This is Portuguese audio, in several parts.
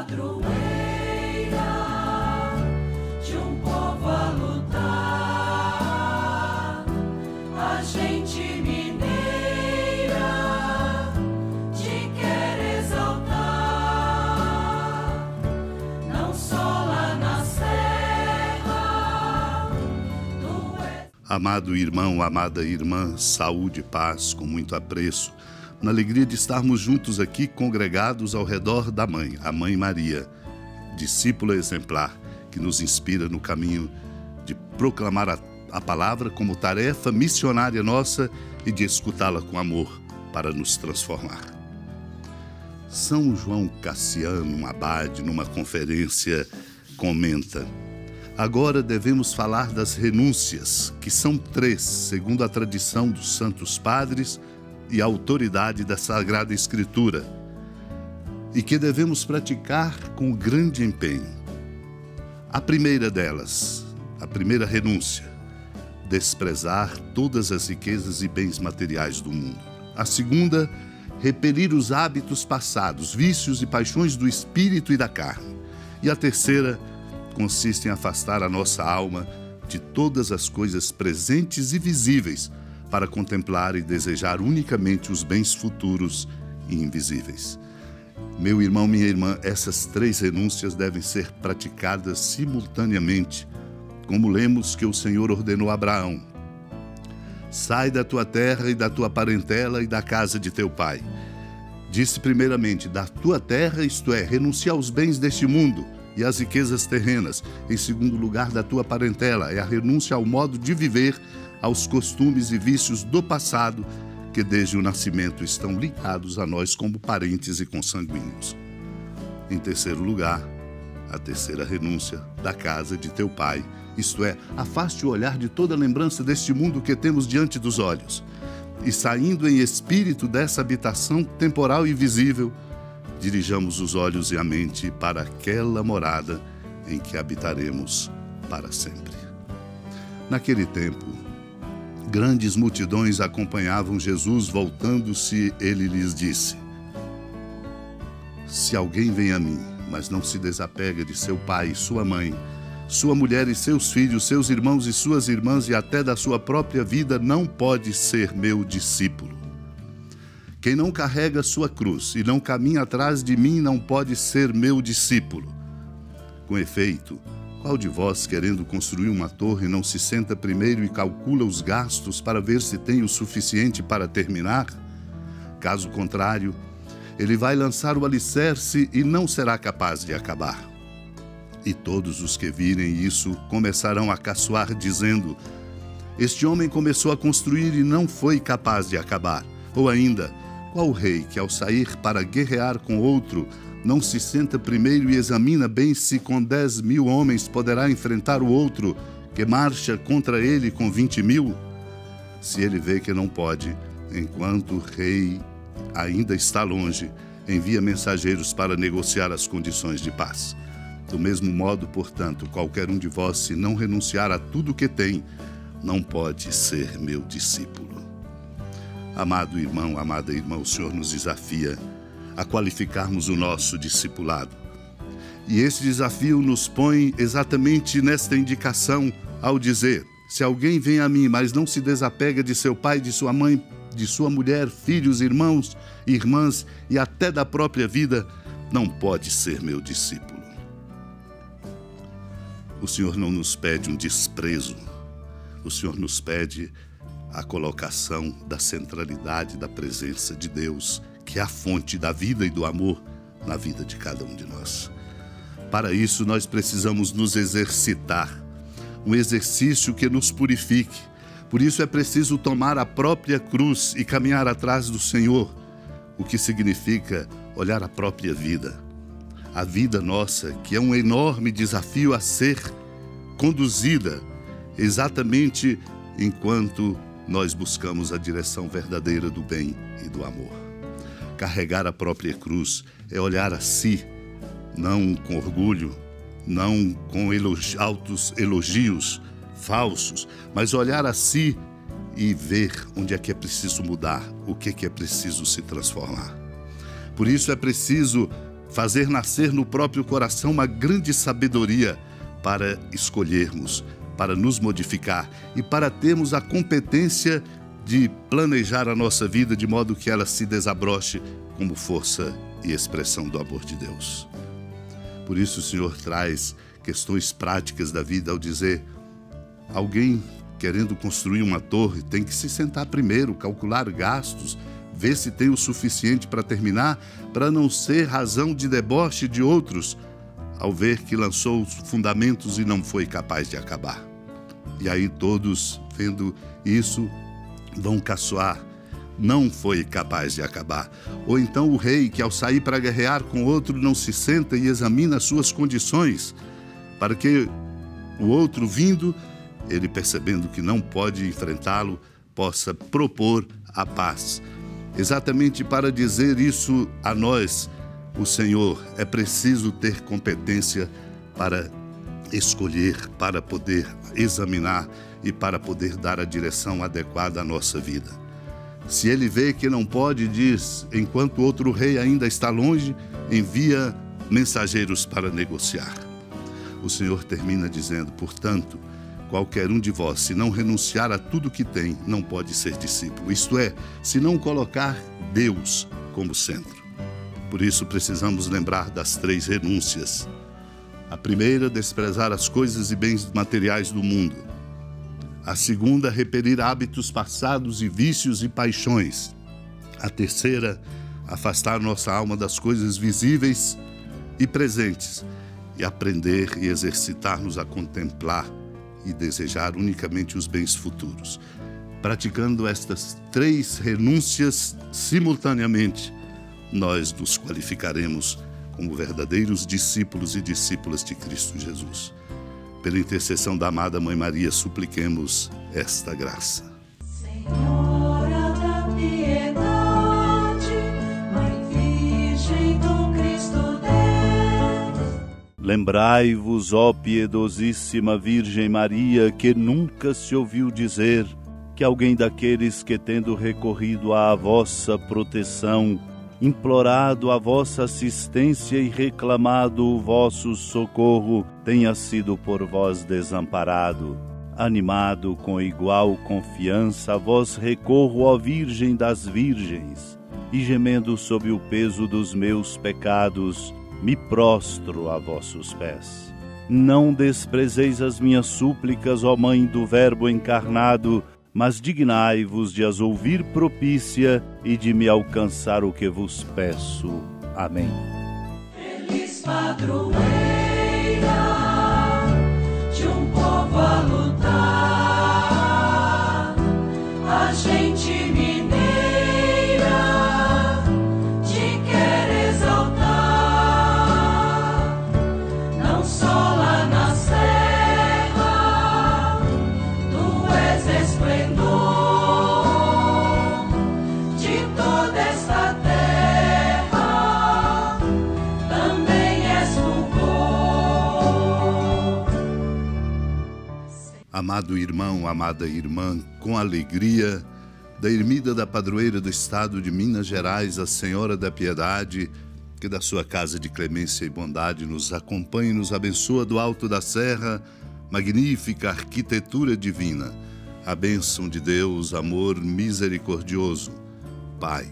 padroeira de um povo a lutar, a gente mineira te quer exaltar, não só lá na serra. Tu és... Amado irmão, amada irmã, saúde e paz com muito apreço, na alegria de estarmos juntos aqui, congregados ao redor da Mãe, a Mãe Maria, discípula exemplar, que nos inspira no caminho de proclamar a palavra como tarefa missionária nossa e de escutá-la com amor para nos transformar. São João Cassiano, um abade, numa conferência, comenta: agora devemos falar das renúncias, que são 3, segundo a tradição dos santos padres e a autoridade da Sagrada Escritura, e que devemos praticar com grande empenho. A primeira delas, a primeira renúncia, desprezar todas as riquezas e bens materiais do mundo. A segunda, repelir os hábitos passados, vícios e paixões do espírito e da carne. E a terceira consiste em afastar a nossa alma de todas as coisas presentes e visíveis, para contemplar e desejar unicamente os bens futuros e invisíveis. Meu irmão, minha irmã, essas 3 renúncias devem ser praticadas simultaneamente, como lemos que o Senhor ordenou a Abraão: sai da tua terra e da tua parentela e da casa de teu pai. Disse primeiramente, da tua terra, isto é, renunciar aos bens deste mundo e às riquezas terrenas. Em segundo lugar, da tua parentela, é a renúncia ao modo de viver, aos costumes e vícios do passado, que desde o nascimento estão ligados a nós como parentes e consanguíneos. Em terceiro lugar, a terceira renúncia, da casa de teu pai, isto é, afaste o olhar de toda lembrança deste mundo que temos diante dos olhos, e saindo em espírito dessa habitação temporal e visível, dirijamos os olhos e a mente para aquela morada em que habitaremos para sempre. Naquele tempo, grandes multidões acompanhavam Jesus. Voltando-se, ele lhes disse: se alguém vem a mim, mas não se desapega de seu pai e sua mãe, sua mulher e seus filhos, seus irmãos e suas irmãs e até da sua própria vida, não pode ser meu discípulo. Quem não carrega sua cruz e não caminha atrás de mim não pode ser meu discípulo. Com efeito, qual de vós, querendo construir uma torre, não se senta primeiro e calcula os gastos para ver se tem o suficiente para terminar? Caso contrário, ele vai lançar o alicerce e não será capaz de acabar. E todos os que virem isso começarão a caçoar, dizendo: este homem começou a construir e não foi capaz de acabar. Ou ainda, qual rei que ao sair para guerrear com outro, não se senta primeiro e examina bem se com 10.000 homens poderá enfrentar o outro, que marcha contra ele com 20.000? Se ele vê que não pode, enquanto o rei ainda está longe, envia mensageiros para negociar as condições de paz. Do mesmo modo, portanto, qualquer um de vós, se não renunciar a tudo o que tem, não pode ser meu discípulo. Amado irmão, amada irmã, o Senhor nos desafia a qualificarmos o nosso discipulado. E esse desafio nos põe exatamente nesta indicação ao dizer: se alguém vem a mim, mas não se desapega de seu pai, de sua mãe, de sua mulher, filhos, irmãos, irmãs e até da própria vida, não pode ser meu discípulo. O Senhor não nos pede um desprezo, o Senhor nos pede a colocação da centralidade da presença de Deus, que é a fonte da vida e do amor na vida de cada um de nós. Para isso, nós precisamos nos exercitar, um exercício que nos purifique. Por isso é preciso tomar a própria cruz e caminhar atrás do Senhor, o que significa olhar a própria vida. A vida nossa, que é um enorme desafio a ser conduzida exatamente enquanto nós buscamos a direção verdadeira do bem e do amor. Carregar a própria cruz é olhar a si, não com orgulho, não com altos elogios falsos, mas olhar a si e ver onde é que é preciso mudar, o que é preciso se transformar. Por isso é preciso fazer nascer no próprio coração uma grande sabedoria para escolhermos, para nos modificar e para termos a competência de planejar a nossa vida de modo que ela se desabroche como força e expressão do amor de Deus. Por isso o Senhor traz questões práticas da vida ao dizer: alguém querendo construir uma torre tem que se sentar primeiro, calcular gastos, ver se tem o suficiente para terminar, para não ser razão de deboche de outros ao ver que lançou os fundamentos e não foi capaz de acabar. E aí todos, vendo isso, vão caçoar. Não foi capaz de acabar. Ou então o rei, que ao sair para guerrear com outro, não se senta e examina as suas condições, para que o outro vindo, ele percebendo que não pode enfrentá-lo, possa propor a paz. Exatamente para dizer isso a nós, o Senhor, é preciso ter competência para escolher, para poder examinar e para poder dar a direção adequada à nossa vida. Se ele vê que não pode, diz, enquanto outro rei ainda está longe, envia mensageiros para negociar. O Senhor termina dizendo: portanto, qualquer um de vós, se não renunciar a tudo que tem, não pode ser discípulo. Isto é, se não colocar Deus como centro. Por isso precisamos lembrar das 3 renúncias. A primeira, desprezar as coisas e bens materiais do mundo. A segunda, repelir hábitos passados e vícios e paixões. A terceira, afastar nossa alma das coisas visíveis e presentes e aprender e exercitar-nos a contemplar e desejar unicamente os bens futuros. Praticando estas 3 renúncias simultaneamente, nós nos qualificaremos como verdadeiros discípulos e discípulas de Cristo Jesus. Pela intercessão da amada Mãe Maria, supliquemos esta graça. Senhora da piedade, Mãe Virgem do Cristo Deus. Lembrai-vos, ó piedosíssima Virgem Maria, que nunca se ouviu dizer que alguém daqueles que, tendo recorrido à vossa proteção, implorado a vossa assistência e reclamado o vosso socorro, tenha sido por vós desamparado. Animado com igual confiança, a vós recorro, ó Virgem das Virgens, e gemendo sob o peso dos meus pecados, me prostro a vossos pés. Não desprezeis as minhas súplicas, ó Mãe do Verbo encarnado, mas dignai-vos de as ouvir propícia e de me alcançar o que vos peço. Amém. Feliz padroeira de um povo a lutar, a gente mineira te quer exaltar, não só lá na serra, tu és esplendor de toda esta terra, também és fulgor. Amado irmão, amada irmã, com alegria, da ermida da padroeira do estado de Minas Gerais, a Senhora da Piedade, que da sua casa de clemência e bondade nos acompanhe e nos abençoa do alto da serra, magnífica arquitetura divina, a bênção de Deus, amor misericordioso, Pai,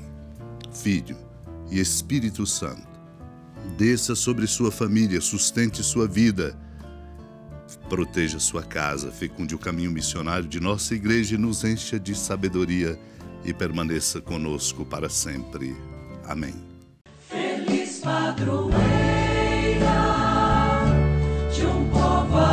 Filho e Espírito Santo, desça sobre sua família, sustente sua vida, proteja sua casa, fecunde o caminho missionário de nossa igreja e nos encha de sabedoria e permaneça conosco para sempre. Amém. Feliz padroeira de um povo a